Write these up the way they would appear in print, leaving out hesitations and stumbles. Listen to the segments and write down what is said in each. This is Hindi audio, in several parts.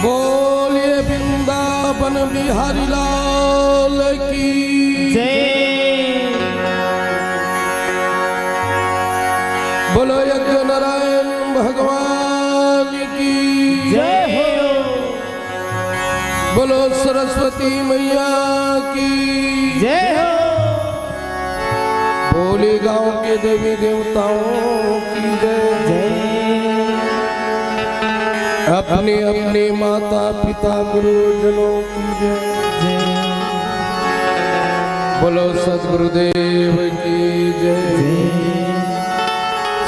बोलिए वृंदावन बिहारी लाल की जय। बोलो यज्ञ नारायण भगवान की जय हो। बोलो सरस्वती मैया की जय हो। बोले गांव के देवी देवताओं की जय। अपने अपने माता पिता गुरुजनों की जय। बोलो सद्गुरुदेव की जय।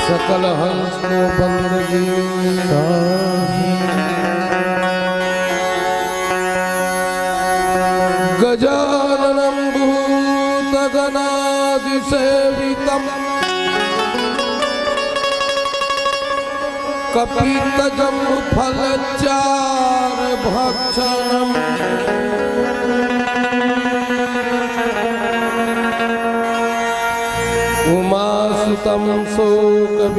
सकल हंस को बंदगी गजाननं भूतगणादिसेवितम् कपितजं फलचार भक्षणम् उमासुतं शोकविनाशकारकम्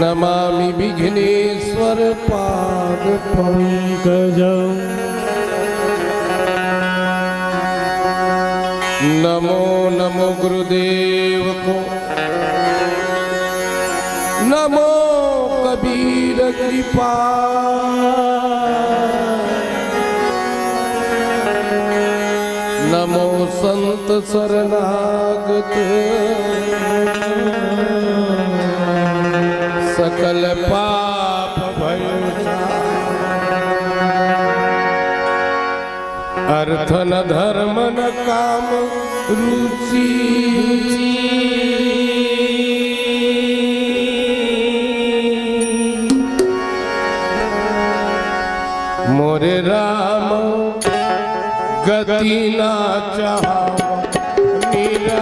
नमामि विघ्नेश्वर पाद पंकजम्। नमो नमो गुरुदेव को, नमो कबीर कृपा, नमो संत शरणागत सकल पाप भय अर्थ न धर्म न काम रुचि मोरे राम गति ना चाहा मेरा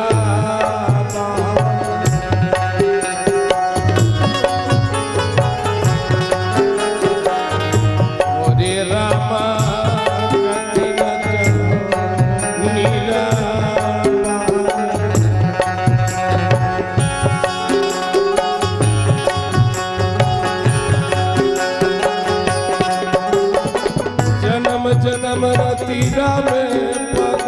जन्म रति राम पद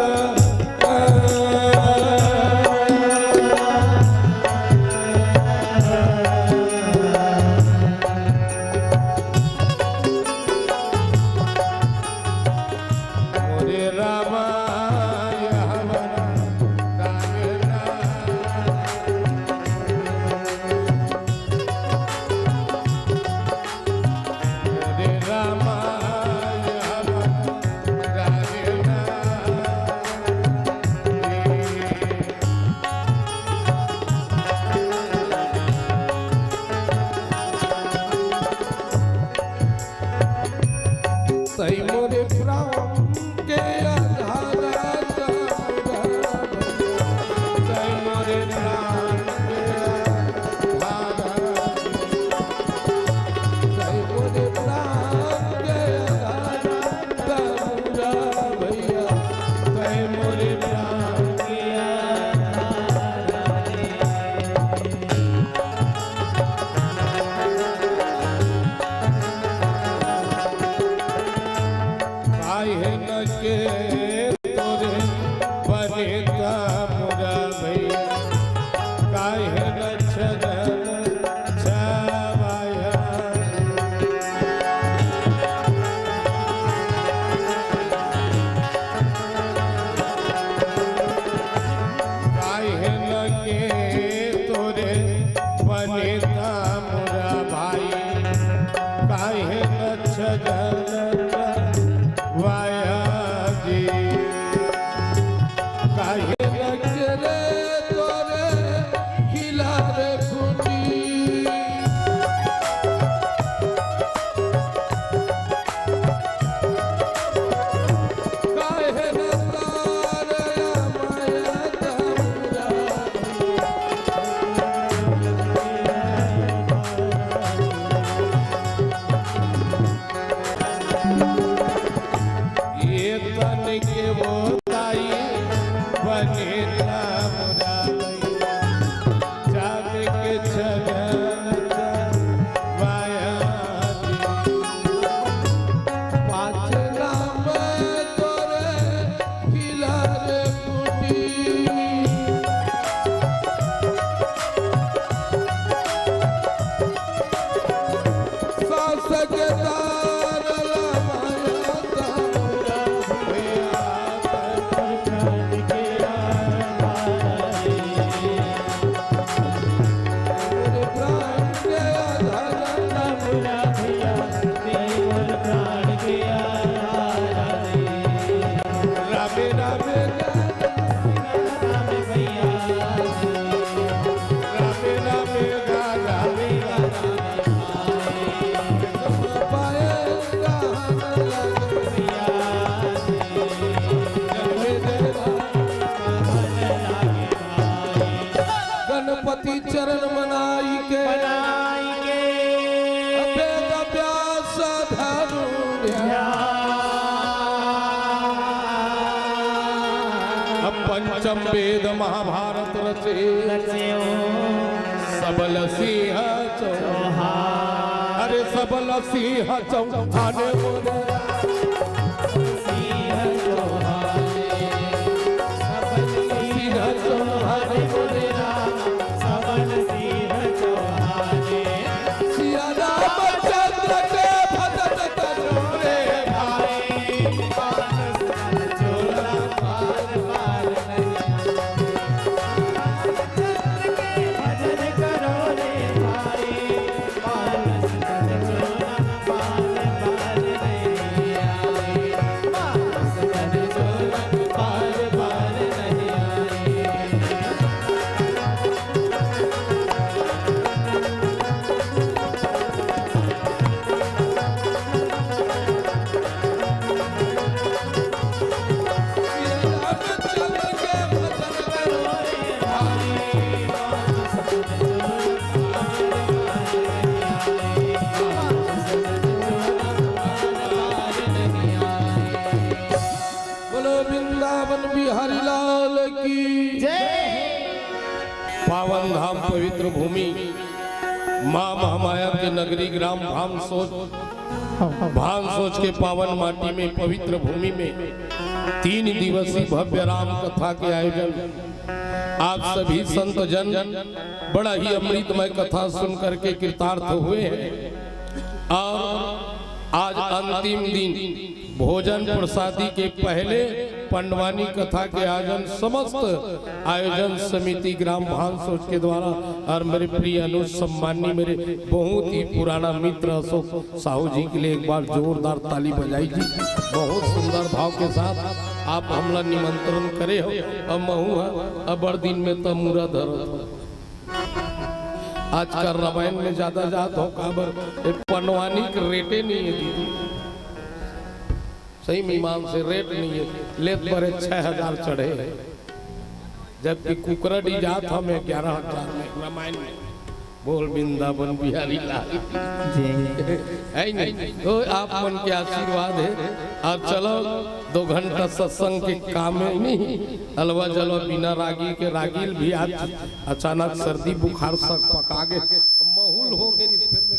मोरे रामा मोरे रामा पंचम वेद महाभारत रचे सबल सिंह चौहान। अरे सबल सिंह चौहान बोले सिंह चौहान बोले सबल सिंह चौहान। सिया रामचंद्र के भजन करो रे भाई पावन धाम पवित्र भूमि माँ महामाया के नगरी ग्राम भानसोच के पावन माटी में पवित्र भूमि में 3 दिवसीय भव्य राम कथा के आयोजन आप सभी संत जन बड़ा ही अमृतमय कथा सुन करके कृतार्थ हुए हैं। और आज अंतिम दिन भोजन प्रसादी के पहले पंडवानी कथा के आयोजन समस्त आयोजन समिति ग्राम भानसोच के द्वारा और मेरे प्रिय अनुज सम्मानी मेरे बहुत ही पुराना मित्र अशोक साहू जी के लिए एक बार जोरदार ताली बजाई जी। बहुत सुंदर भाव के साथ आप हमला निमंत्रण करे हो। अब महू अबर दिन में तो मुरा धरत आजकल रामायण में ज्यादा जात हो काबर पंडवानी के रेटे नहीं है दीदी, सही मीमांस से रेट नहीं है, लेत पर 6000 चढ़े जबकि कुकरडी जात हमें 11000 में रामायण में। बोल वृंदावन बिहारी लाल है नहीं तो आप मन के आशीर्वाद है। और चलो 2 घंटा सत्संग के काम में नहीं अलवा जलवा बिना रागी के रागील भी आज अचानक सर्दी बुखार सब पका गए माहौल हो गए।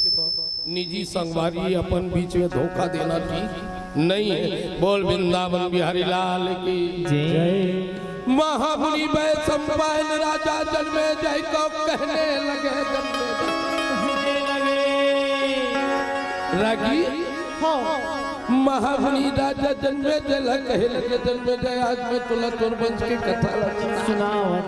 तो निजी संगवारी अपन बीच में धोखा देना ठीक नहीं है। बोल वृंदावन बिहारी लाल की जय। महामुनि वै सम्पायन राजा जन्मे जय को कहने लगे रागी महामुनि राजा जन्मे जय कहे लगे जन्मे जय आज मैं तुला तोर वंश की कथा सुनावत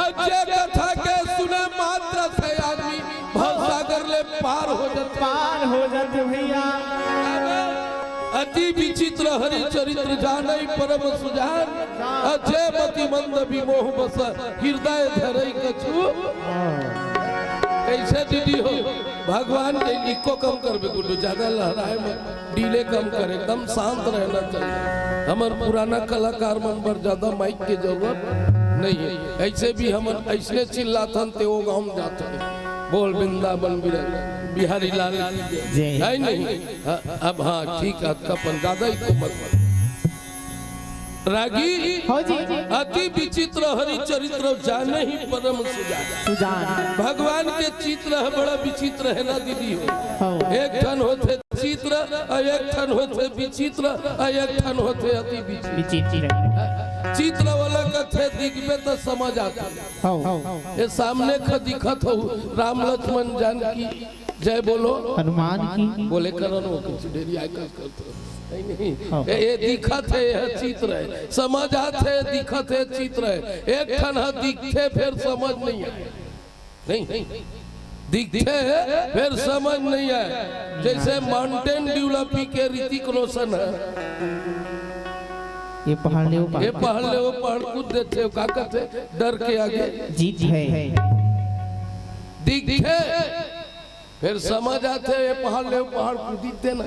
अच्छे कथा के सुने मात्र से आदमी भवसागर ले पार हो जाते भैया। अति विचित्र हरि चरित्र जाने परम सुजान अजय मति मंद विमोह बस हृदय धरई कछु। कैसे दीदी हो भगवान के इको कम करबे गुड्डू ज्यादा लहराए मत डीले कम करे एकदम शांत रहना चाहिए। हमार पुराना कलाकार मन पर ज्यादा माइक के जरूरत नहीं है। ऐसे भी हम ऐसे चिल्लाथन ते वो गांव जाते हैं। बोल वृंदावन बिहारी लाल जय नहीं। अब हाँ ठीक है कपन ज्यादा ही तो मत रागी अति विचित्र हरि चरित्र जाने ही परम सुजान। भगवान के चित्र है बड़ा विचित्र है ना दीदी हो। एक ठन होते चित्र एक ठन होते विचित्र एक ठन होते अति विचित्र। चित्र वाला कथे दिखबे तो समझ आता ये सामने का दिखत हो राम लक्ष्मण जानकी जय बोलो हनुमान की बोले करण हो कुछ देरी आकर करते नहीं ये दिखत है यह चित्र है समझ आते दिखत है चित्र है। एक ठन दिखते फिर समझ नहीं है नहीं दिखते फिर समझ नहीं है। जैसे माउंटेन ड्यू पी के ऋतिक रोशन है ये पहाड़ ले वो पहाड़ कूद देते हो का कहते डर के आगे जीत है दिखे फिर समझ आते ये पहाड़ ले वो पहाड़ कूदते ना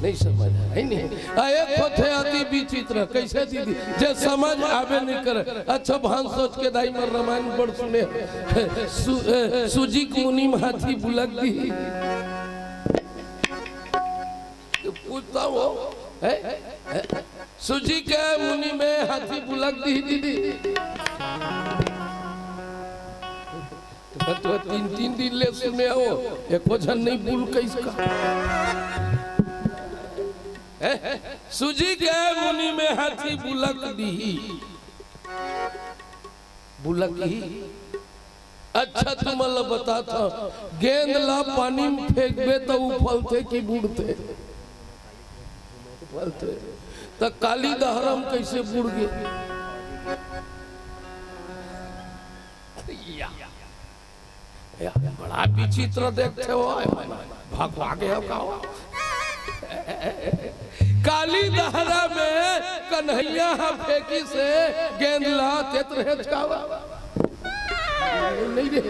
नहीं समझ है नहीं एक होते अति विचित्र कैसे दीदी जे समझ आवे नहीं करे। अच्छा भान सोच के दाई मर रामायण बड़ सुने सुजीक मुनि हाथी बुलक दी पूछता हो सूजी के मुनि में हाथी बुलक दी दीदी तो 3 दिन ले सुने हो एक वजन नहीं बुल कैसका सूजी के मुनि में हाथी बुलक दी बुलक ही अच्छा तुम बता था गेंद ला पानी में फेंकबे तो उफलते कि बुड़ते उफलते तो काली दहरम कैसे बुड़ गए बड़ा विचित्र देखते हो भागे काली दहरा में कन्हैया फेंकी से गेंद ला तेत्र नहीं रे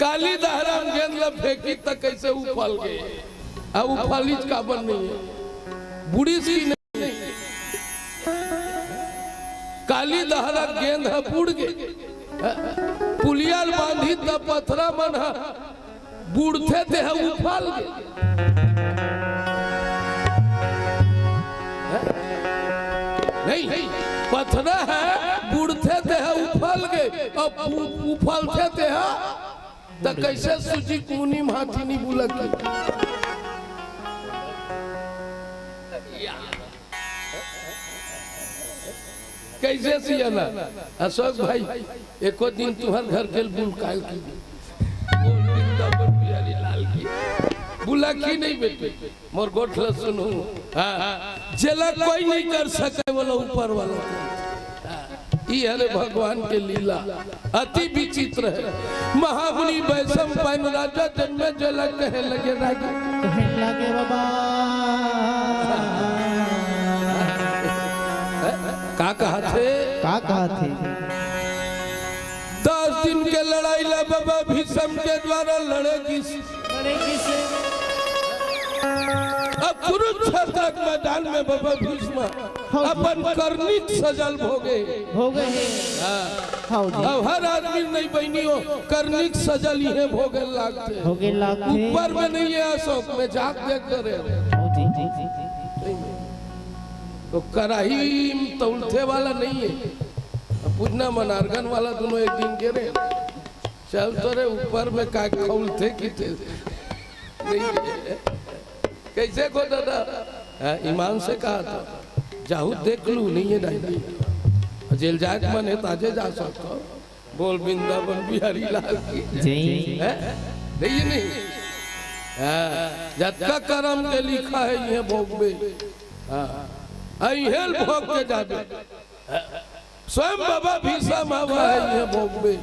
काली दहरा में गेंद ला फेंकी तक कैसे उफल गए अब उफालिज का बन नहीं है बुढ़ी सी नहीं काली दहरा गेंद है बुड़ गए पुलिया बांधी तब पथरा मन बूढ़ते थे उफल गए नहीं पथरा है बूढ़ते थे उफल गए अब उफलते थे तो कैसे सूजी कुनी हाथी नहीं बुलक कैसे सियाना अशोक भाई एको दिन तुम्हार घर के बुल काल की बुला की नहीं बेटे मोर गोठला सुनू जेला कोई नहीं कर सके वाला ऊपर वाला ये भगवान के लीला अति विचित्र है महामुनि वैशम पाइन राजा जन्मे जेला कहे लगे बाबा का कहा थे 10 दिन के लड़ाई ला बाबा भीष्म के द्वारा लड़ेगी अब कुरुक्षेत्र मैदान में बाबा भीष्म अपन कर्णिक सजल भोगे अब हर आदमी नहीं बहनी हो कर्णिक सजल ही है भोगे लागते ऊपर में नहीं है अशोक में जाग देख करे तो कराही तो उल्टे वाला नहीं है पूजना मनारगन वाला दोनों एक दिन गिरे चल तो रे ऊपर में का खौलते की थे नहीं कैसे को दादा ईमान से कहा था जाहू देख लू नहीं है डायरी जेल जाग मन है ताजे जा सकता बोल वृंदावन बिहारी लाल की नहीं जब का कर्म के लिखा है ये भोग में अहिल भोग के जाबे स्वयं बाबा भीष्म आवा है ये भोग में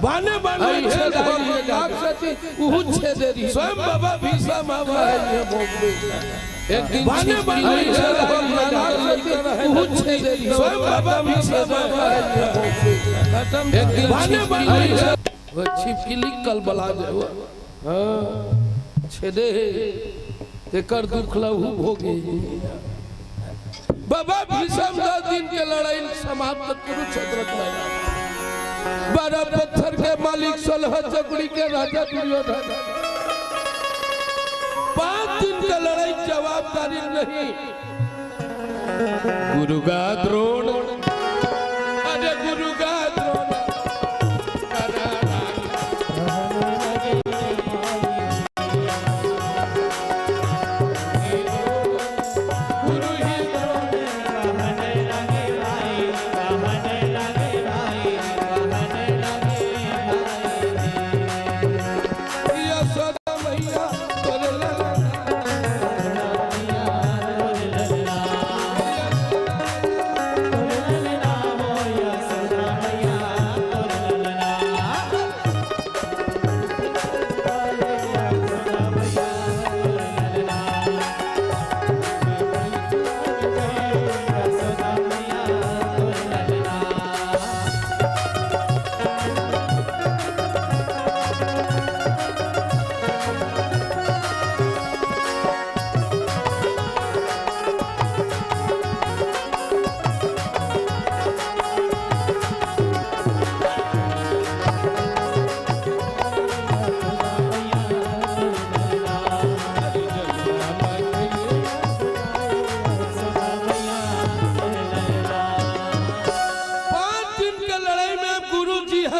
बाने भोग में जाग सती उहुच्छे देरी स्वयं बाबा भीष्म आवा है ये भोग में एक दिन बाने भोग में जाग सती उहुच्छे देरी स्वयं बाबा भीष्म आवा है ये भोग में एक दिन बाने वो छिपकली कल बला जाओ छेदे ते कर दुख लहू भोगे बाबा भीष्म 10 दिन के लड़ाई समाप्त कुरुक्षेत्र में 12 पत्थर के मालिक 16 चकड़ी के राजा दुर्योधन 5 दिन के लड़ाई जवाबदारी नहीं गुरु का द्रोण अरे गुरु का द्रोण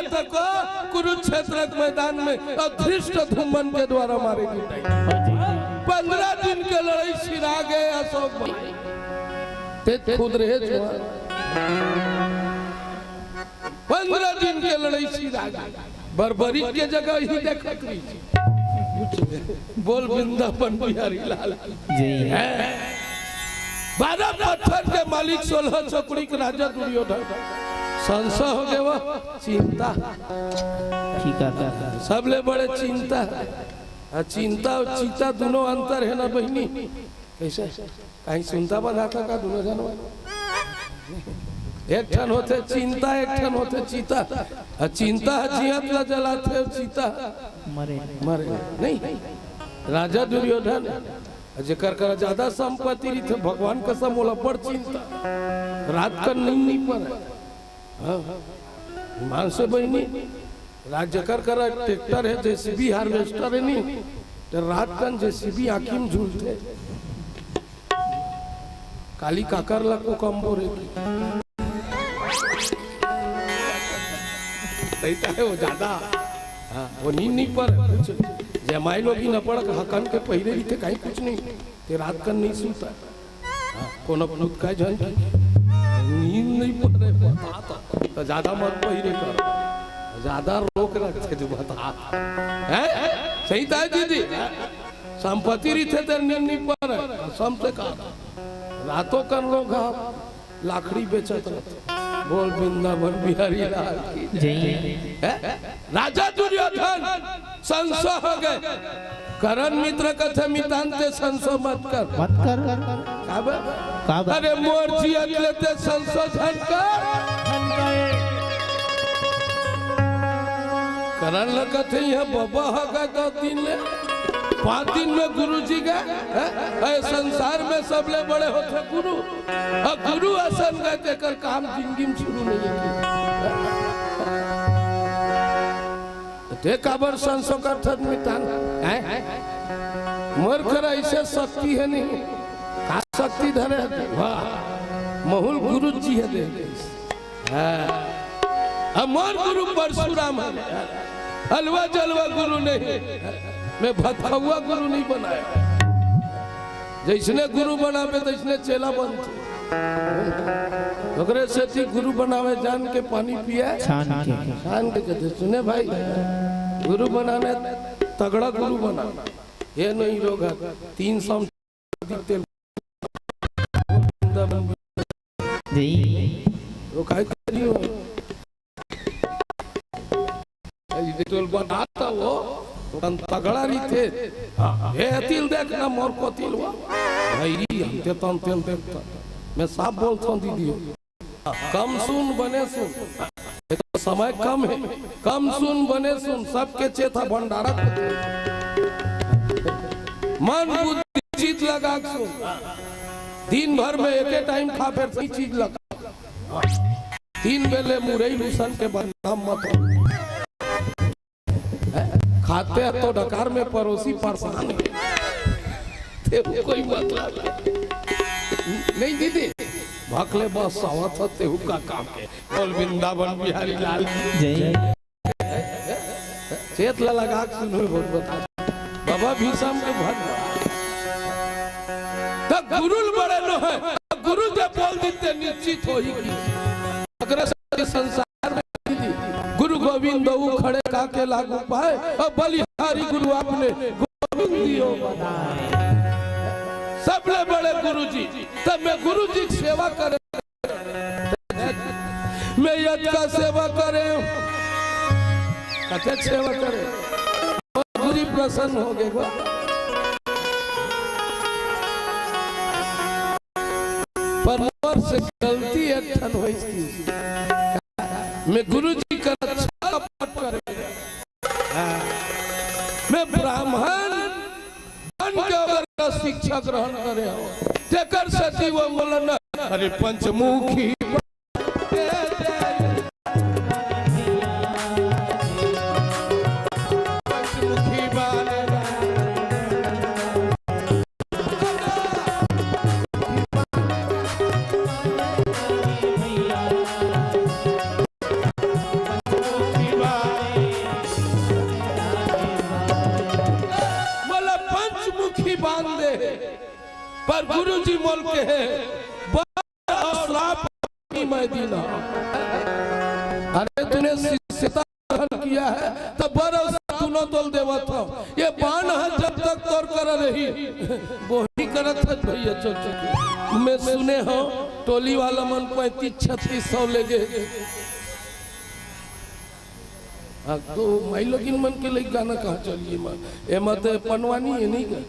तक कुरुक्षेत्र के मैदान में अधृष्ट धूमन के द्वारा मारे गए। 15 दिन के लड़ाई सिरा गए अशोक भाई ते खुद रहे जो 15 दिन के लड़ाई सिरा गए। बर्बरी के जगह ही देखत रही बोल वृंदावन बिहारी लाल जी 12 पत्थर के मालिक 16 चौकड़ी के राजा दुर्योधन संशय हो गए वो चिंता ठीक है सबले बड़े चिंता चिंता और चीता दोनों अंतर है ना बहनी कैसे कहीं सुनता बनाता का दोनों जानवर एक ठन होते चिंता एक ठन होते चीता चिंता जियत ला जलाते चीता मरे मरे नहीं राजा दुर्योधन जेकर कर ज्यादा संपत्ति रही थे भगवान का समोला बड़ चिंता रात का नहीं पर मान से बहनी राज्य कर ट्रैक्टर है जेसीबी हार्वेस्टर है नहीं तो रात कन जेसीबी आँखी में झूलते काली काकर ला को कम बोरे है वो ज्यादा वो नींद नहीं पर जमाई लोग ही न पड़ हकन के पहले भी थे कहीं कुछ नहीं ते रात कन नहीं सुनता कौन अपना का जन नींद नहीं पड़ रहे तो ज्यादा मत पहिरे कर ज्यादा रोक रखते जो बता है सही था दीदी संपत्ति रीते तेरे नींद नहीं पड़ रहे सबसे कहा रातों कर लोग लाकड़ी बेचत रहते बोल वृंदावन बिहारी लाल की जय राजा दुर्योधन संशय हो गए करण मित्र कथे मितांते संशय मत कर काब अरे मोर जियत लेते संशोधन कर करण लगते यह बाबा हो गए 2 दिन में 5 दिन में गुरु जी गए संसार में सबले बड़े होते गुरु और गुरु आसन गए कर काम जिंदगी में शुरू नहीं है काबर संसो कर मिटान मोर कर ऐसे शक्ति है नहीं का शक्ति धरे वाह महूल गुरु जी है दे मोर गुरु परशुराम है हलवा जलवा गुरु नहीं मैं भटकुआ गुरु नहीं बनाया जैसने गुरु बनावे तैसने चेला बनते ओकरे से थी गुरु बनावे जान के पानी पिया छान के कहते सुने भाई गुरु बनाने तगड़ा गुरु बनाना ये नहीं लोग 300 तेल जी वो काय करियो ये बनाता वो तगड़ा रीते हे तिल देखना मोर को तिल भाई हम ते तन तेल देखता मैं साफ बोलता हूं दीदी कम सुन बने सुन तो समय कम है कम सुन बने सुन सबके चेता भंडारा मन बुद्धि चीज लगा सुन दिन भर में एक टाइम खा फिर सही चीज लगा 3 बेले मुरई भूषण के बदनाम मत खाते हैं तो डकार में पड़ोसी परेशान है कोई मतलब नहीं दीदी भकले बस सावत होते हुक्का काम के बोल वृंदावन बिहारी लाल जय चेत लगा सुनो बहुत बता बाबा भीषम के भट तो गुरु बड़े नो है गुरु जब बोल देते निश्चित हो ही अगर संसार में गुरु गोविंद खड़े काके लागू पाए और बलिहारी गुरु आपने गोविंद दियो सबले बड़े गुरु जी तब मैं गुरु जी की सेवा करे मैं यज्ञ का सेवा करे कथे सेवा करे गुरु जी प्रसन्न हो गए पर मोर से गलती एक ठन हो मैं गुरु जी का अच्छा पाठ करेगा मैं ब्राह्मण बन के अगर शिक्षा ग्रहण करे तेकर सती वो बोलन अरे पंचमुखी गुरु जी मोल के है मैं दीना। अरे तूने शिष्यता ग्रहण किया है तब बरस तू न तोल देवा था। ये बाण है जब तक तोर कर रही वो ही करत है भैया चल चुके। मैं सुने हो टोली वाला मन 35-3600 ले गए। तो माई लोगिन मन के लिए गाना कहाँ चलिए माँ ए मत पनवानी है नहीं क्या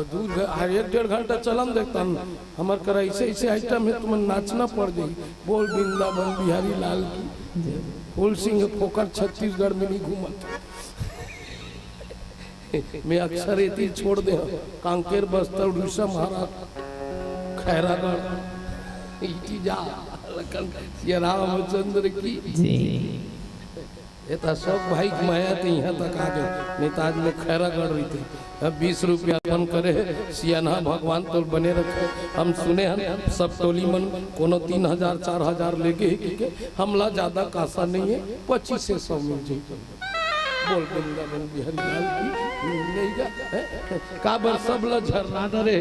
दूर 1-1.5 घंटा चलन देखता हमार कर ऐसे आइटम है तुम्हें नाचना पड़ जाए। बोल वृंदावन बिहारी लाल की फूल सिंह फोकर छत्तीसगढ़ में नहीं घूमा। मैं अक्सर ये छोड़ दे कांकेर बस्तर उड़ीसा महाराज खैरागढ़ जा ये रामचंद्र की ये तो शौक भाई माया थी यहाँ तक आ गए नहीं तो आज मैं खैरागढ़ रही थी। अब 20 रुपया अपन करे सियाना भगवान तो बने रखे। हम सुने हम सब टोली मन कोनो 3000-4000 लेके हमला ज्यादा कासा नहीं है 25 से 100 मिल जाए। बोल वृंदावन बिहारी लाल की नहीं जा काबर सब ला झरना डरे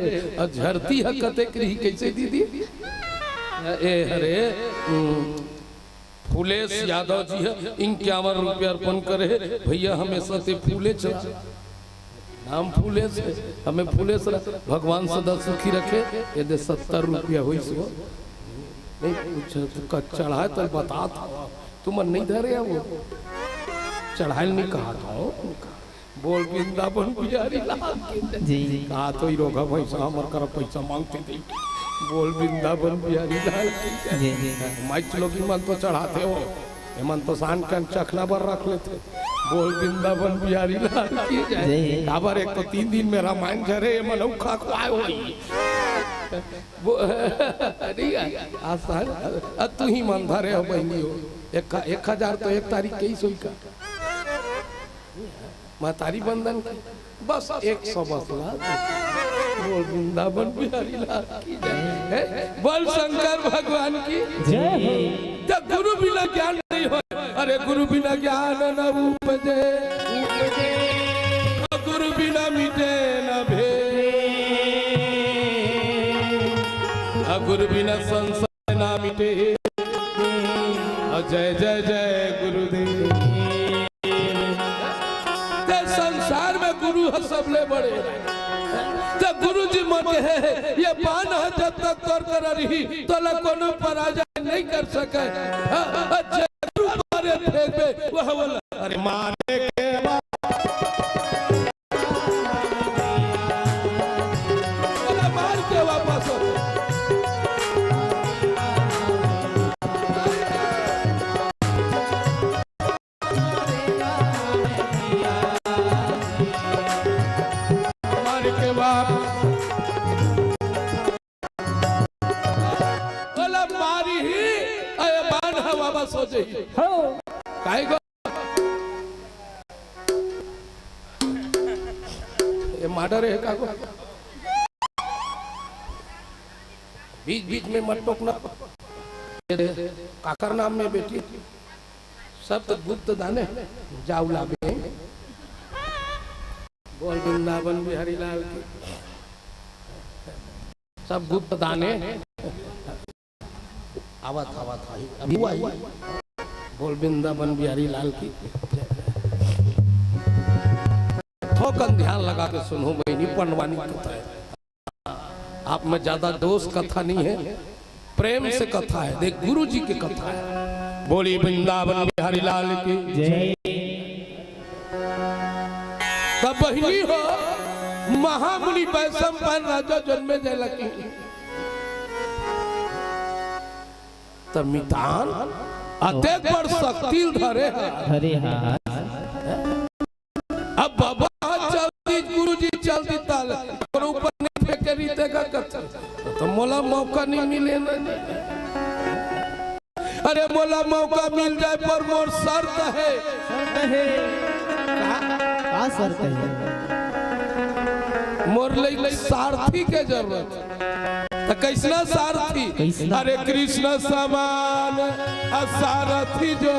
झरती है कते करी कैसे दीदी ए हरे फूलेश यादव जी है 51 रुपया अर्पण करे भैया हमेशा से फूले चला नाम फूलेश है हमें फूलेश भगवान सदा सुखी रखे। यदि 70 रुपया हुई सो नहीं पूछा चढ़ा तो बता तुम नहीं धरे वो चढ़ाई नहीं कहा था। बोल वृंदावन बिहारी लाल कहा तो ही रोगा पैसा हमार कर पैसा मांगते थे। बोल वृंदावन बिहारी लाल माइच लोग मन तो चढ़ाते हो मन तो शान का चखना पर रख लेते। बोल वृंदावन बिहारी लाल की खबर एक तो 3 दिन में रामायण झरे मन खा खुआए हुई आसान तू ही मन धरे हो बहनी हो 1000 तो 1 तारीख के ही सोई का महतारी बंधन बस 100 बसला। बोल वृंदावन बिहारी लाल की जय बोल शंकर भगवान की जय। जब गुरु बिना ज्ञान नहीं हो अरे गुरु बिना ज्ञान न उपजे गुरु बिना मिटे न भेद गुरु बिना संसार ना मिटे। जय जय जय गुरुदेव। संसार में गुरु है सबले बड़े जब गुरु जी मन है ये बाण है जब तक तोर कर रही तो कोनो पराजय नहीं कर सके। गुरु मारे फेंक वह बोला अरे मारे के मार के वापस हो जाइए काहे को ये माडर है का बीच बीच में मत टोकना। काकर नाम में बेटी सब तो गुप्त दाने जाऊला में। बोल वृंदावन बिहारी लाल की सब गुप्त दाने आवत अभी आई। बोल वृंदावन बिहारी लाल की थोकन ध्यान लगा के सुनो बहनी पनवानी कथा है। आप में ज्यादा दोष कथा नहीं है प्रेम से कथा है। देख गुरु जी की कथा है। बोली वृंदावन बिहारी लाल की जय। तब बहनी हो महामुनि वैशंपायन राजा जन्मे जय लकी तब मितान अतेक बड़ शक्ति धरे अब बाबा चलती गुरु जी चलती ताल ऊपर नहीं फेंके रीते का तो मोला मौका नहीं मिले ना। अरे मोला मौका मिल जाए पर मोर शर्त है। क्या शर्त है? मोर ले सारथी के जरूरत तो कैसना सारथी अरे कृष्ण समान सारथी जो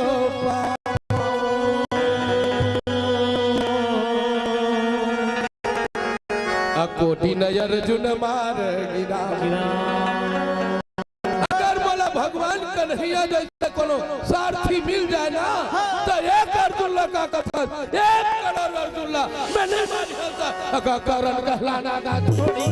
दिन अर्जुन मार गिरा। अगर बोला भगवान कन्हैया जैसे कोनो सारथी मिल जाए ना तो एक अर्जुन का कथा, एक करोड़ अर्जुन मैं नहीं मान सकता। करण कहलाना का छोड़ी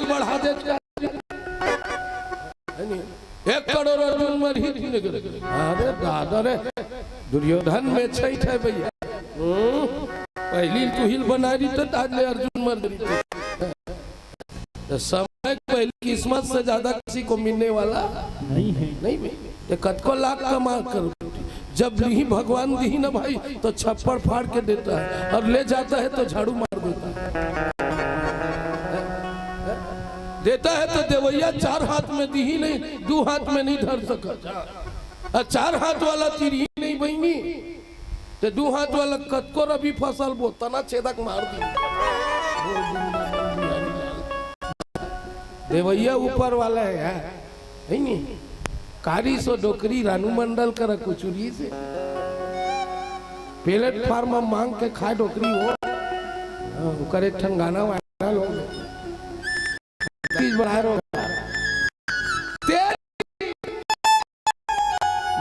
बढ़ा दे 1 करोड़ अर्जुन मर ही थी। अरे दादा रे दुर्योधन में छठ है भैया। पहली तू हिल बना रही तो आज अर्जुन मर रही। तो समय पहली किस्मत से ज्यादा किसी को मिलने वाला नहीं है। नहीं कतको लाख कमा कर जब ही भगवान दी ना भाई तो छप्पड़ फाड़ के देता है और ले जाता है तो झाड़ू मार देता है। देता है तो देवैया 4 हाथ में दी ही नहीं, 2 हाथ में नहीं धर सका। 4 हाथ वाला तीर ही नहीं बहनी तो 2 हाथ वाला कतको रवि फसल वो तना छेदक मार दी। देवैया ऊपर वाला है नहीं कारी सो डोकरी रानू मंडल कर कुचुरी से प्लेटफार्म में मांग के खाए डोकरी हो करे ठंगाना वाला लोग बढ़ा रो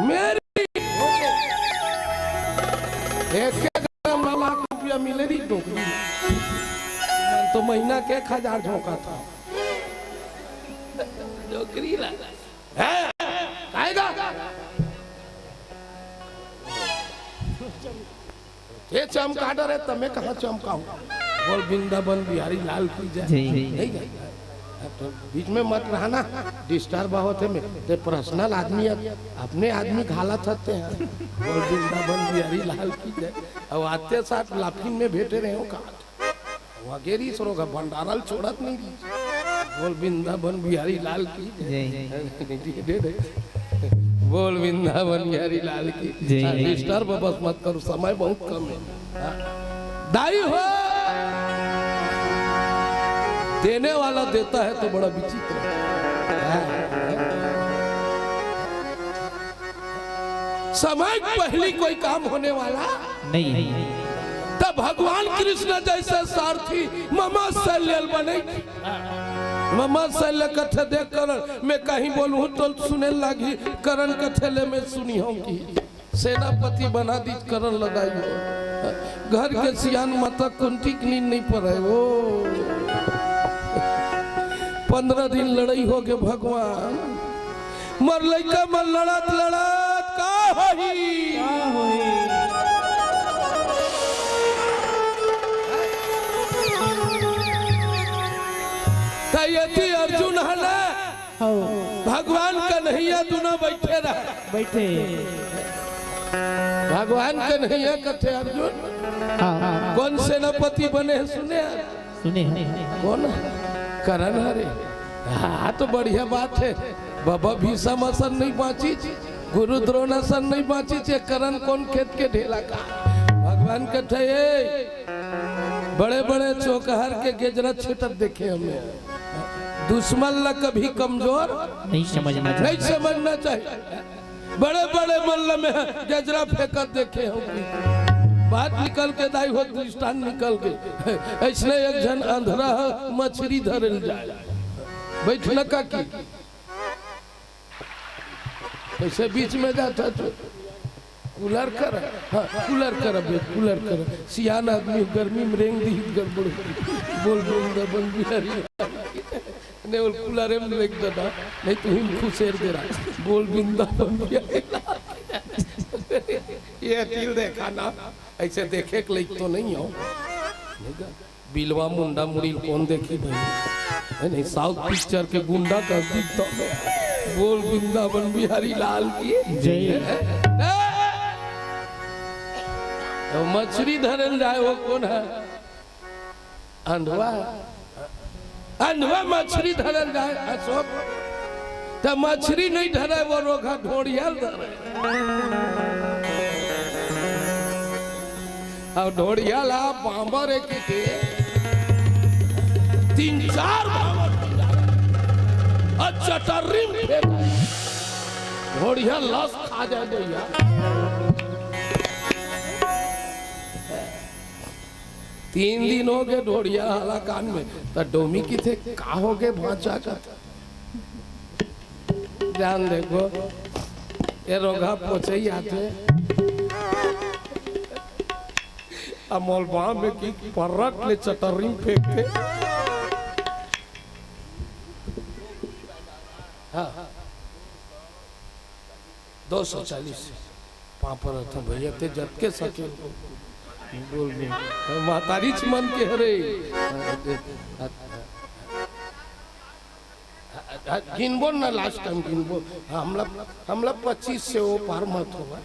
मेरी 1 लाख रुपया मिले रही डोकरी तो महीना के 1000 झोंका था डोकरी ये चमका डर है तमें कहा चमकाऊ बोल वृंदावन बिहारी लाल की जय। तो बीच में मत रहना डिस्टर्ब बहुत है ते पर्सनल आदमी अपने आदमी घाला थते हैं बोल वृंदावन बिहारी लाल की जय। अब आते साथ लाफिन में भेटे रहे हो काट वगेरी सरोगा भंडारल छोड़त नहीं बोल वृंदावन बिहारी लाल की जय। बोल वृंदावन बिहारी लाल की जय। डिस्टर्ब बस मत करो समय बहुत कम है। दाई हो देने वाला देता है तो बड़ा विचित्र समय पहली कोई काम होने वाला नहीं। तब भगवान कृष्ण जैसे सारथी ममा शल्य बने। ममा शल्य कथे देख कर मैं कहीं बोलूं तो सुने लगी करण कथेले में सुनी होंगी सेनापति बना दी करण लगाई हो घर के सियान माता कुंती की नींद नहीं पड़े वो 15 दिन लड़ाई हो गए भगवान मर लइका मर लड़त लड़त का होई तयती अर्जुन है ना भगवान कन्हैया दोनों बैठे बैठे भगवान कन्हैया कथे अर्जुन कौन सेनापति बने सुने कौन करण हरे। हाँ तो बढ़िया बात है बाबा भीषम असन नहीं बाँची गुरु द्रोणासन नहीं बाँची चे करण कौन खेत के ढेला का भगवान कथे बड़े बड़े चौकहर के गेजरा छिटक देखे हमें दुश्मन ला कभी कमजोर नहीं समझना चाहिए। बड़े बड़े मल्ल में गजरा फेंकत देखे होंगे बात निकल के दाई हो दृष्टान निकल के ऐसने एक जन अंधरा मछली धरल जाए बैठना का की ऐसे बीच में जाता तो कूलर कर कूलर कर सियान आदमी गर्मी में रेंग दी गड़बड़ बोल वृंदावन बिहारी ने बोल कूलर में रेंग देना नहीं तू ही खुशेर दे रहा बोल वृंदावन बिहारी ये तिल देखा ना ऐसे देखे के लायक तो नहीं हो बिलवा मुंडा मुड़ी कौन देखी भाई नहीं साउथ पिक्चर के गुंडा का तो बोल वृंदावन बिहारी लाल की जय। तो मछली धरल जाए वो कौन है अंधवा अंधवा मछली धरल जाए अशोक तो मछली नहीं धरे वो रोगा ढोड़िया धरे और ढोड़िया ला बांबर एक 3-4 भावर चटर्री में फेंक घोड़िया लस खा जाए भैया। 3 दिन हो गए ढोड़िया हाला कान में तो डोमी की थे का हो गए भाचा का ध्यान देखो ये रोगा पोछे ही आते अमोलबा में की परट ले चटर्री में फेंकते। हाँ 240 पापड़ था भैया ते जत के सके बोल मातारी मन के हरे गिनबो ना लास्ट टाइम गिनबो हमला 25 से वो पार मत होगा।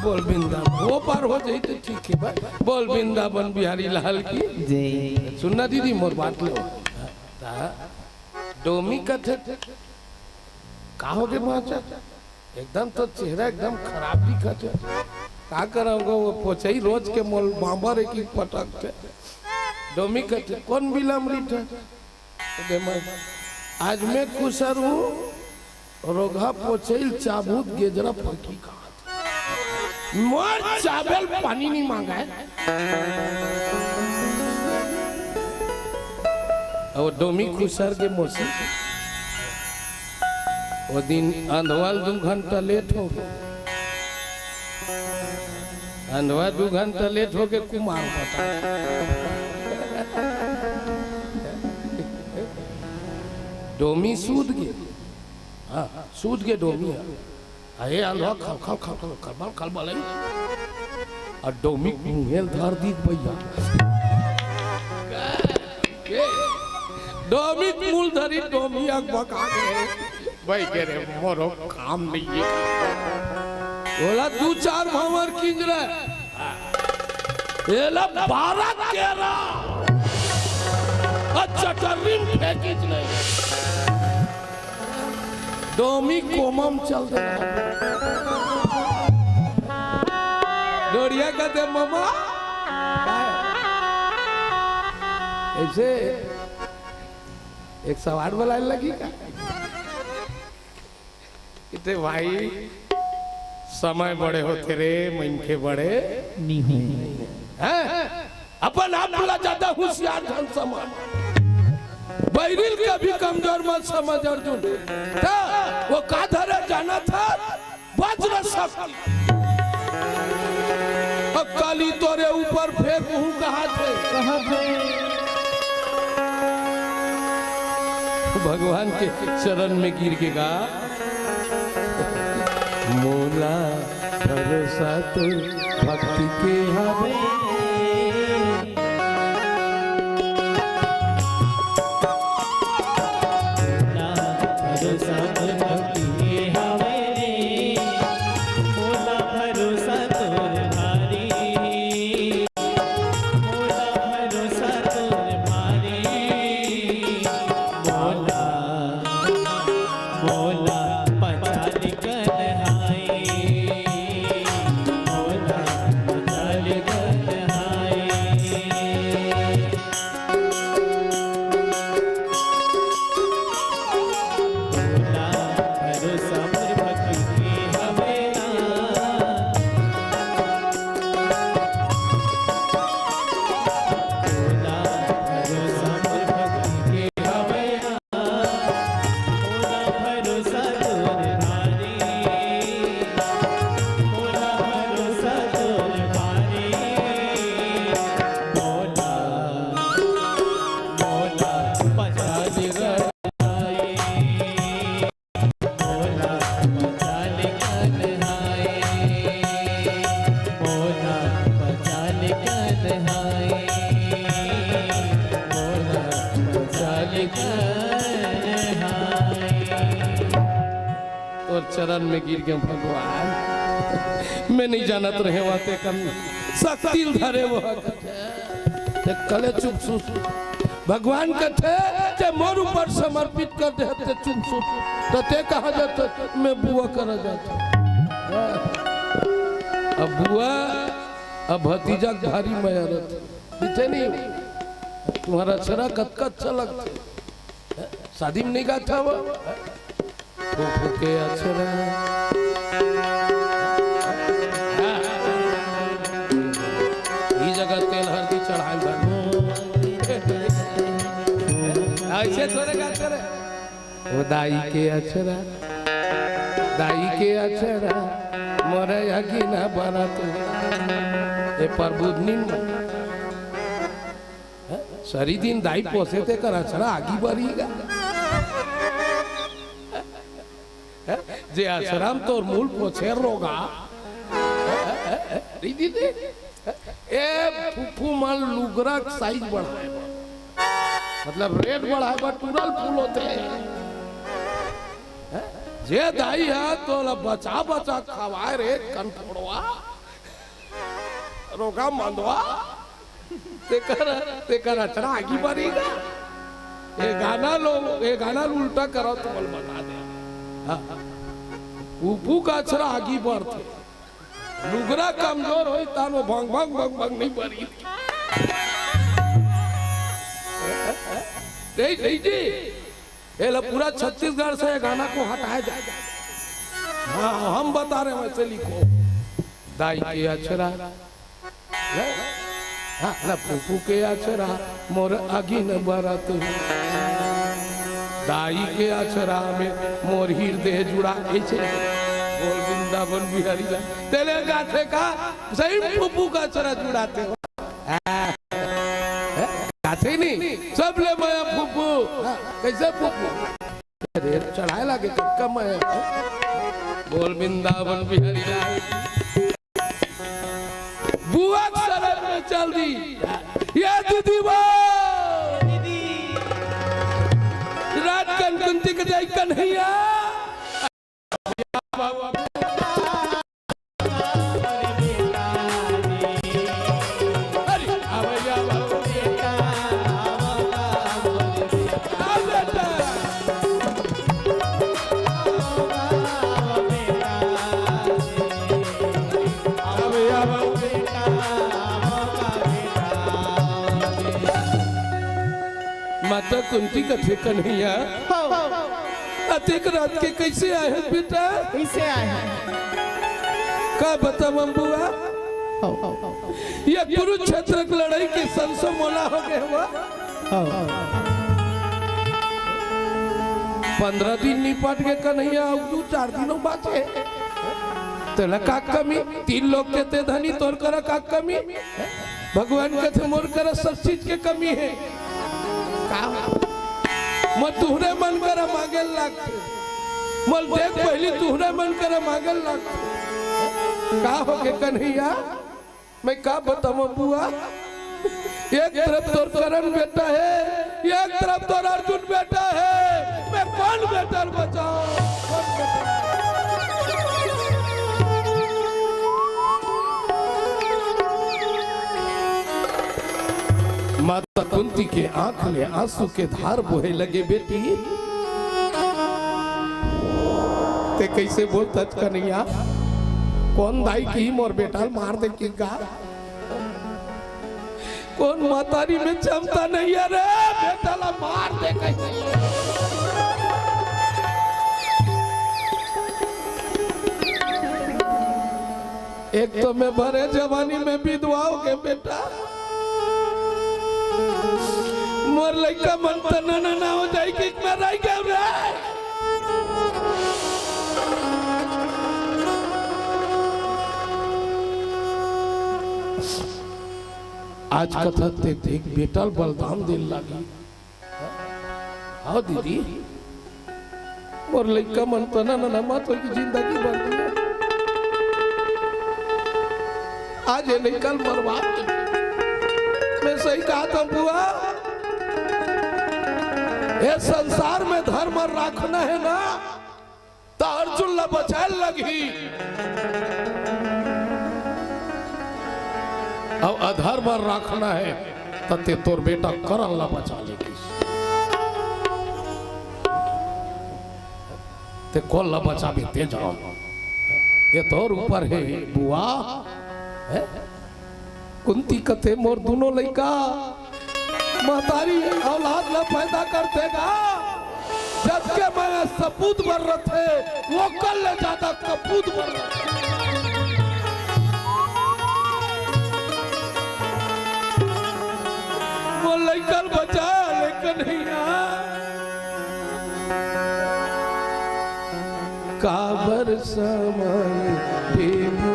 बोल वृंदावन वो पार हो जाए तो ठीक है भाई। बोल वृंदावन बिहारी लाल की जय। सुनना दीदी मोर बात लो डोमी का थे का हो गए माचा एकदम तो चेहरा एकदम खराब दिखत है का कराऊंगा वो पोछई रोज के मोल बांबर की पटक थे डोमी का थे कौन बिलमरी था आज मैं कुशर हूँ रोगा पोछई चाबूत गेजरा फकी का मोर चावल पानी नहीं मांगा है और डोमी कुशर के मोसी वो दिन अंधवाल 2 घंटा लेट हो गया। अंधवा 2 घंटा लेट हो के कुमार पता डोमी सूद के हाँ सूद के डोमी अरे अंधवा खल खल खल खल खल खल बोले और डोमी मुंहेल धर दी भैया डोमी मूल धरी डोमी आग बका गए भाई कह रहे मोरो काम नहीं है बोला 2-4 भावर खींच रहे ये ला 12-13 अच्छा टर्री में फेंकीच नहीं डोमी कोमम चल रहा डोरिया कहते मामा ऐसे एक सवार वाला लगी का कितने भाई समय बड़े होते रे मनके बड़े नहीं हैं अपन आप बोला ज्यादा होशियार धन समान बैरिल कभी कमजोर मत समझ अर्जुन वो काधरे जाना था वज्र शक्ति अब काली तोरे ऊपर फेंक हूँ कहाँ थे भगवान के चरण में गिर के कहा मोला भरोसा तो भक्ति के हमें भरोसा तो भक्ति के हमें मोला भरोसा तोर भारी मोला भरोसा तोर भारी मोला मोला पचाल कन्हाई मोला पचाल कन्हाई मोला भरोसा मोर भक्ति के हमें मोला भरोसा मोर भक्ति के हमें मोला भरोसा तोर भारी मोला भरोसा तोर भारी मोला मोला पचाल कन्हाई मोला पचाल कन्हाई मोला पचाल कन्हाई मोला पचाल कन्हाई और चरण में गिर गए भगवान मैं नहीं जानत रहे वाते कम शक्ति धरे वो ते कले चुप सुस भगवान कथे जे मोर ऊपर समर्पित कर दे ते चुप सुस तो ते कहा जाता मैं बुआ कर जाता अब बुआ अब भतीजा भारी मयारत दिखे नहीं तुम्हारा अक्षरा कत अच्छा लगता है। शादी में नहीं गा था वो फूफू के अक्षरा ये जगह तेल हल्दी चढ़ाए भर ऐसे थोड़े गाते रहे। वो दाई के अक्षरा मोरे अगी ना बरत ए प्रबुद्धनी सरी दिन दाई पोसे ते कर अक्षरा आगी बरीगा जे अक्षराम तोर मूल पोछे रोगा दीदी दे ए फूफू मन लुगरा साइज बढ़ाए मतलब रेट बढ़ाए बट तुरल फूल होते जे दाई है तो बचा बचा खवाए रे कनफोड़वा रोगा मंदवा तेकर अचरा आगी बरीगा ये गाना उल्टा करो तो बोल बता दे फूफू का अचरा आगी बढ़ते लुगरा कमजोर हो तानो भंग भंग भंग भंग नहीं बरी जी ये पूरा छत्तीसगढ़ से ये गाना को हटाया जाए। हाँ हम बता रहे हैं वैसे लिखो दाई के अक्षरा हाँ फूफू के अक्षरा मोर अगी न बरत दाई के अक्षरा में मोर हृदय जुड़ा ऐसे बोल वृंदावन बिहारी तेरे गाथे का सही फूफू का अक्षरा जुड़ाते हो गाथे नहीं सब ले माया फूफू कैसे फूफू अरे चढ़ाए लागे कक्का मैं बोल वृंदावन बिहारी लाल बुआ शरण में चल दी ये दीदी वो रात कुंती के जाई कन्हैया माता कुंती का ठेका नहीं है अतेक रात के कैसे आए हैं बेटा कैसे आए हैं का बता बुआ ये कुरुक्षेत्र की लड़ाई के संसो मोला हो गए हुआ 15 दिन निपट के कन्हैया दो 4 दिनों बाचे तेला का कमी 3 लोग के ते धनी तोर कर का कमी भगवान के थे मोर कर सब चीज के कमी है मैं तुहरे मन कर मांगे लगते मल देख पहली तुहरे मन कर मांगे लगते का हो के कन्हैया मैं का बताऊं बुआ एक तरफ तोर करण बेटा है एक तरफ तोर अर्जुन बेटा है मैं कौन बेटा बचाऊं माता कुंती के आंख में आंसू के धार बोहे लगे बेटी ते कैसे बोलता कन्हैया कौन दाई की मोर बेटा मार दे की का कौन मातारी में क्षमता नहीं है रे बेटा ला मार दे कैसे एक तो मैं भरे जवानी में विधवा हो गए बेटा मोर लड़का मन तना ना हो जाए कि मैं रह गया रे आज कथा ते देख बेटा बलदान दिल लगी हाँ दीदी मोर लड़का मन तना ना मत की जिंदगी बन गई आज ये निकल मरवा मैं सही कहा था बुआ ये संसार में धर्म रखना है ना तो अर्जुन ला बचाए लगी अब अधर्म रखना है तो ते तोर बेटा करन ला बचा लेगी ते कौन ला बचा भी ते जाओ ये तोर ऊपर है बुआ है? कुंती कथे मोर दोनों लड़का महतारी औलाद न पैदा करतेगा, जबकि मैं सपूत बर रहे थे वो कल ज्यादा कपूत बर रहे थे। वो लैकन बचा लेकिन नहीं काबर समय देवो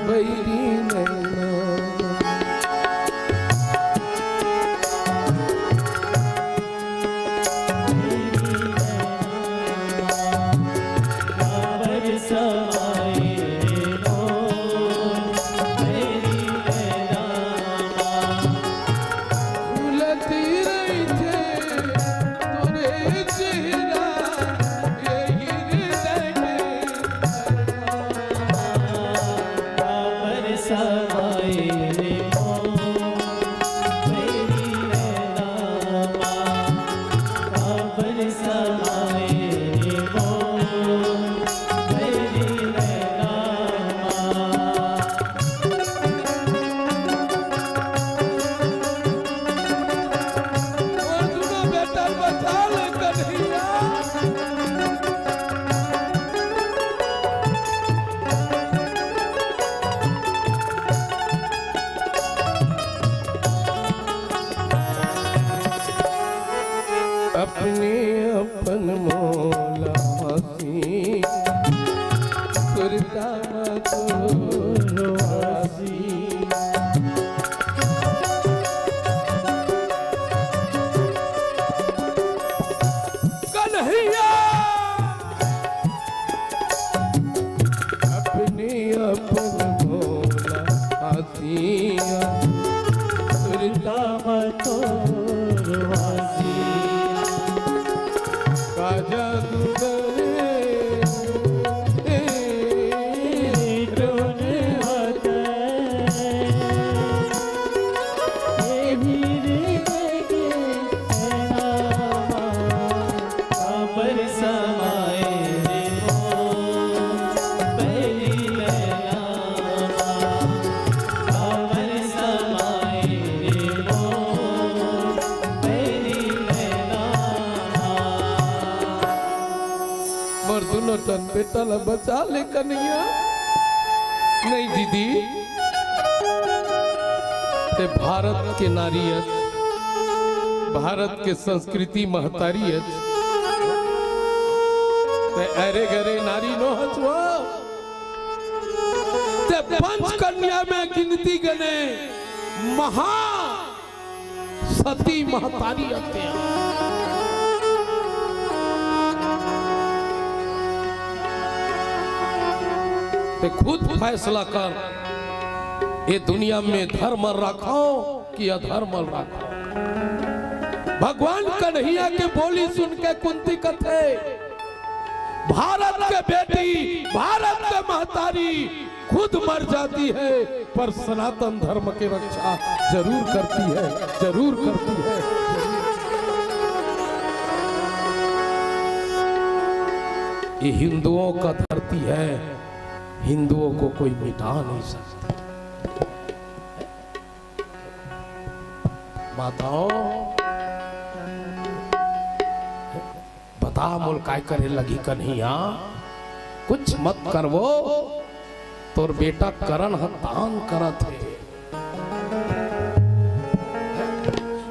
बैरी नैना काबर समाए अपने अपन मोला हसी सुरता मतोसी कन्हैया अपने अपन मोला हसी सुरता मतोसी काजा दोनों तन बेटा ला बचा ले कन्हैया। नहीं दीदी, ते भारत के नारियत, भारत के संस्कृति महतारियत, ते अरे गरे नारी नो हचवा, ते पंच कन्या में गिनती गने महा सती महतारियत है। ते खुद फैसला कर, ये दुनिया में धर्म रखो कि अधर्म रखो। भगवान कन्हैया के बोली सुन के कुंती कथे, भारत के बेटी, भारत के महतारी खुद मर जाती है पर सनातन धर्म की रक्षा जरूर करती है, जरूर करती है। ये हिंदुओं का धरती है, हिंदुओं को कोई मिटा नहीं सकता। माताओं बता मोल काय करे लगी कन्हैया, कुछ मत करवो, तोर बेटा करण हतान करत है,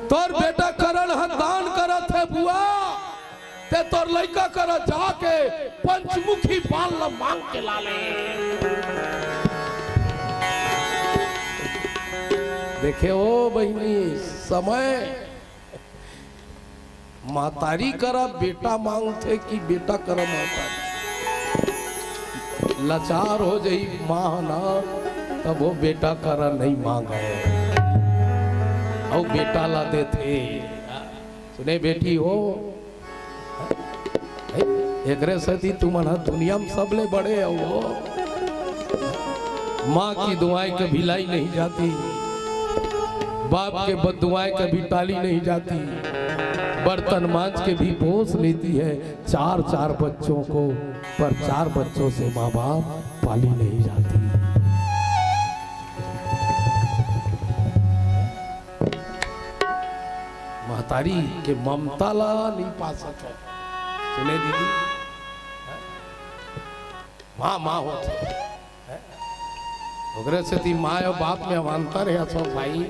तोर बेटा करण हतान करत है बुआ, ते तोर लड़का कर जाके पंचमुखी बाल मांग के लाले। देखे ओ बहनी, समय मातारी करा बेटा मांगते कि बेटा करा मातारी, लाचार हो जाई माँ ना, तब वो बेटा करा नहीं मांगे और बेटा ला देते। सुने बेटी हो, एकरे सती तुम्हारा दुनिया में सबले बड़े हो। माँ की दुआएं कभी लाई नहीं जाती, बाप के बददुआएं कभी टाली नहीं जाती, बर्तन मांज के भी पोस लेती है 4-4 बच्चों को, पर 4 बच्चों से माँ बाप पाली नहीं जाती। मातारी के ममता ला नहीं पा सके। सुने दीदी, माँ माँ होते ओकरे से ती माँ और बाप में अब अंतर है सब भाई,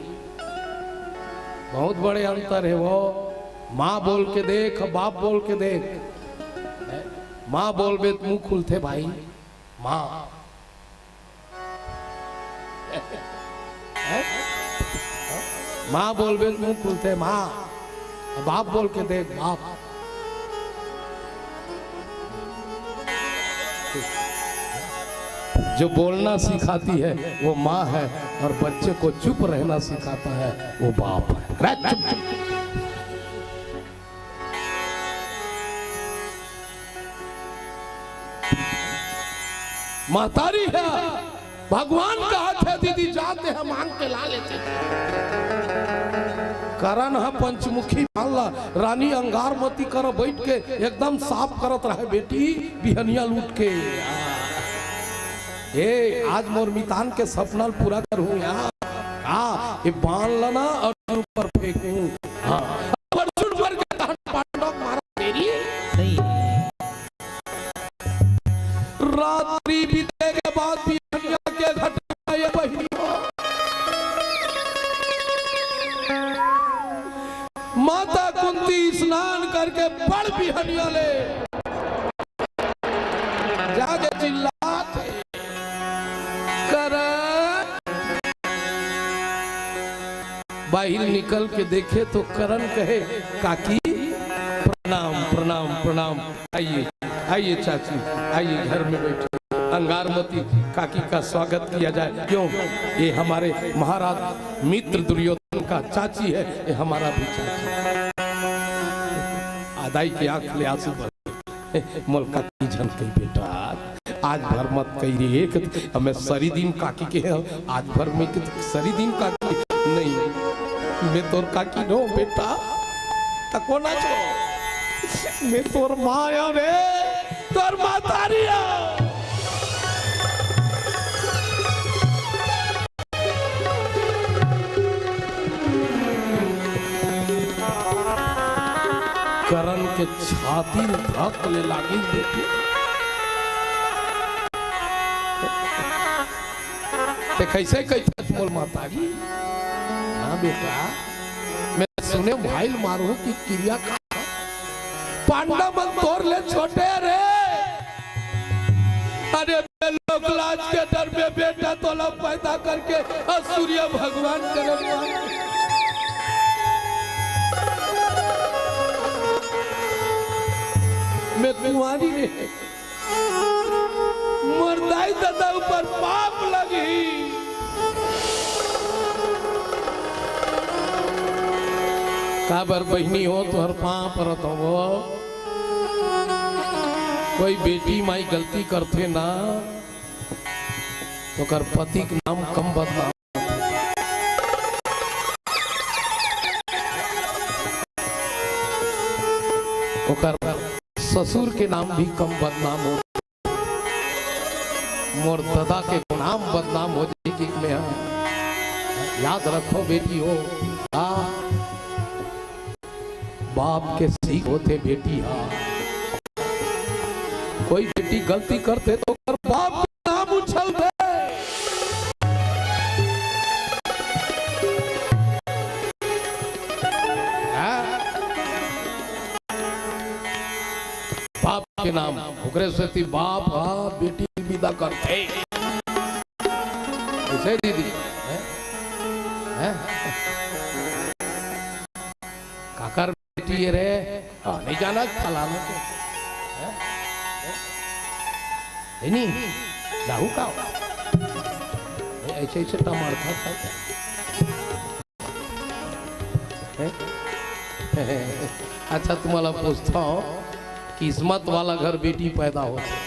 बहुत बड़े अंतर है। वो माँ बोल के देख, बाप बोल के देख। माँ बोलबे तो मुंह खुलते भाई, माँ माँ बोलबे तो मुंह खुलते माँ, बाप बोल के देख बाप। जो बोलना सिखाती है वो माँ है, और बच्चे को चुप रहना सिखाता है वो बाप है। चुप चुप। मातारी है, भगवान का हाथ है दीदी, जाते हैं मांग के ला लेते थे। करण है पंचमुखी माला, रानी अंगारमती कर बैठ के एकदम साफ करत रहे बेटी बिहनिया लूट के। ए आज मोर मितान के सपना पूरा करूं यार। हाँ ये बांध लना और ऊपर फेंकूं। हाँ अर्जुन भर के पांडव मारा तेरी नहीं। रात्रि बीते के बाद भी दुनिया के घटना ये बहिनियों, माता कुंती स्नान करके बड़ बिहनिया ले जाके चिल्लाते बाहर निकल के देखे तो करण कहे काकी प्रणाम प्रणाम प्रणाम, आइए आइए चाची आइए घर में बैठे। अंगारमती काकी का स्वागत किया जाए। क्यों? ये हमारे महाराज मित्र दुर्योधन का चाची है, ये हमारा भी चाची। आदाई की आंख ले आंसू भर मोल काकी जन कही बेटा आज भर मत कही रे, हमें सरी दिन काकी के आज भर में सरी दिन काकी नहीं, मैं तोर काकी नो बेटा तको ना छो, मैं तोर माँ रे, तोर मातारी करण के छाती धक ले लागी बेटी। ते कैसे कहता मोल मातारी? हाँ बेटा मैं सुने भाई मारू की क्रिया का पांडव मन तोड़ ले छोटे रे। अरे लोग लाज के डर में बेटा तोला पैदा करके और सूर्य भगवान करे मैं कुंवारी रे, मुर्दाई दादा ऊपर पाप लगी। काबर बहनी हो तो हर पाँ परत हो, कोई बेटी माई गलती करते ना तो कर पति के नाम कम बदनाम, तो कर ससुर के नाम भी कम बदनाम हो, मोर दादा के नाम बदनाम हो जाएगी में। याद रखो बेटी हो, बाप के सीख होते बेटी। हाँ कोई बेटी गलती करते तो कर बाप का नाम उछल दे। बाप के नाम ओकरे से बाप बेटी विदा करते ऐसे दीदी है काकर बेटी रे। हाँ नहीं जाना फलाना को नहीं लाहू का ऐसे ऐसे टमार था। अच्छा तुम्हारा पूछता हूँ, किस्मत वाला घर बेटी पैदा होती है,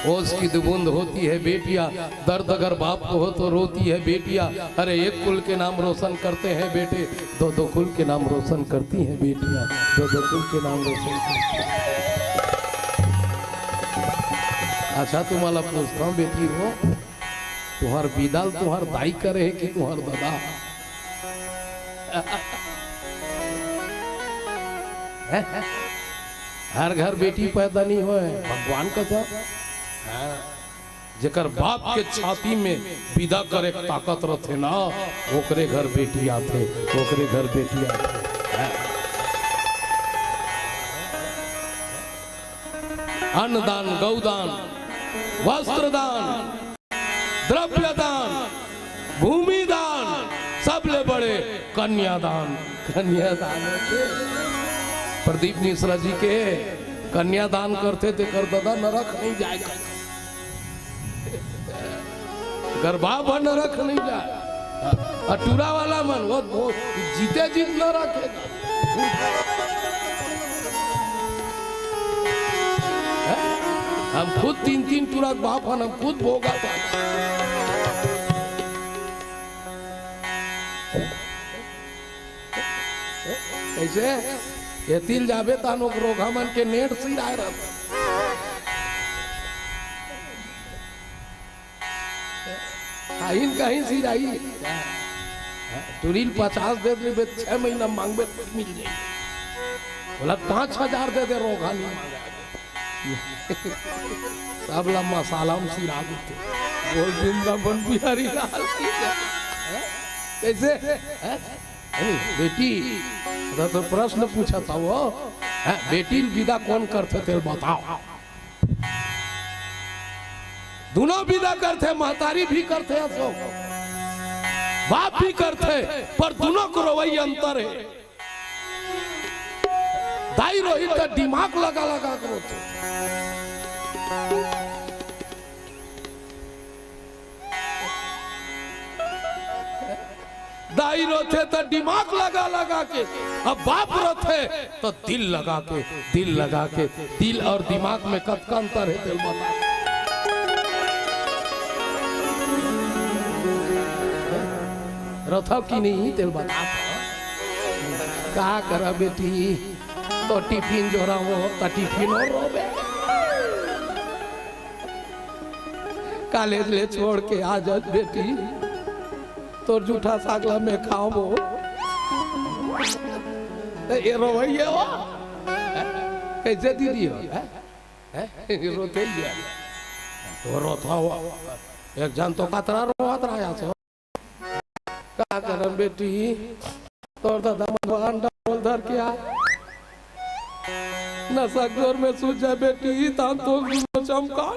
ओस की दुबूंद होती है बेटियां, दर्द अगर बाप को हो तो रोती है बेटियां। अरे एक कुल के नाम रोशन करते हैं बेटे, दो दो कुल के नाम रोशन करती हैं बेटियां, दो दो कुल के नाम रोशन करती हैं। अच्छा तुम्हारा पूछता हूँ बेटी हो, तुम्हार विदाल तुम्हार दाई करे है कि तुम्हार दादा? हर घर बेटी पैदा नहीं हो भगवान का था जेकर बाप के छाती में विदा करे ताकत रथे ना ओकरे घर बेटी आते ओकरे घर बेटी आते अन्नदान गौदान वस्त्रदान द्रव्यदान भूमिदान सबले बड़े कन्यादान कन्यादान प्रदीप मिश्रा जी के कन्यादान करते थे कर दादा नरक नहीं जाएगा गर्भाव नरक नहीं जाए अटूरा वाला मन वो जीते जीत न रखेगा हम खुद 3-3 टूरा बाप हम खुद भोगा था ऐसे ये तिल जाबे तानो रोगा मन के नेट सिर आए रहता आइन कहीं सिर आई तुरील 50 दे दे 6 महीना मांगबे तो मिल जाए बोला 5000 दे दे रोगा नहीं मांगा सब ला मसाला में सिर आ देते बोल वृंदावन बिहारी लाल की कैसे बेटी तो प्रश्न पूछा था वो बेटी विदा कौन करते थे बताओ दोनों विदा करते महतारी भी करते असो बाप भी करते पर दोनों को रवैया अंतर है दाई रोहित का दिमाग लगा लगा करो दाई रोते तो दिमाग लगा लगा के अब बाप रोते तो दिल लगा के दिल और दिमाग में कब का अंतर है दिल बता रथो की नहीं दिल बता कहा करा बेटी तो टिफिन जो रहा वो तो टिफिन और रोबे कॉलेज ले छोड़ के आ जा बेटी तो जूठा सागला में खाओ वो ये रोइए हो कैसे दीदी हो रोते ही तो रोता हुआ एक जन तो कतरा रोत रहा सो क्या करम बेटी तोर दादा भगवान डबल धर क्या नशा जोर में सूझ जा बेटी तान तो चमका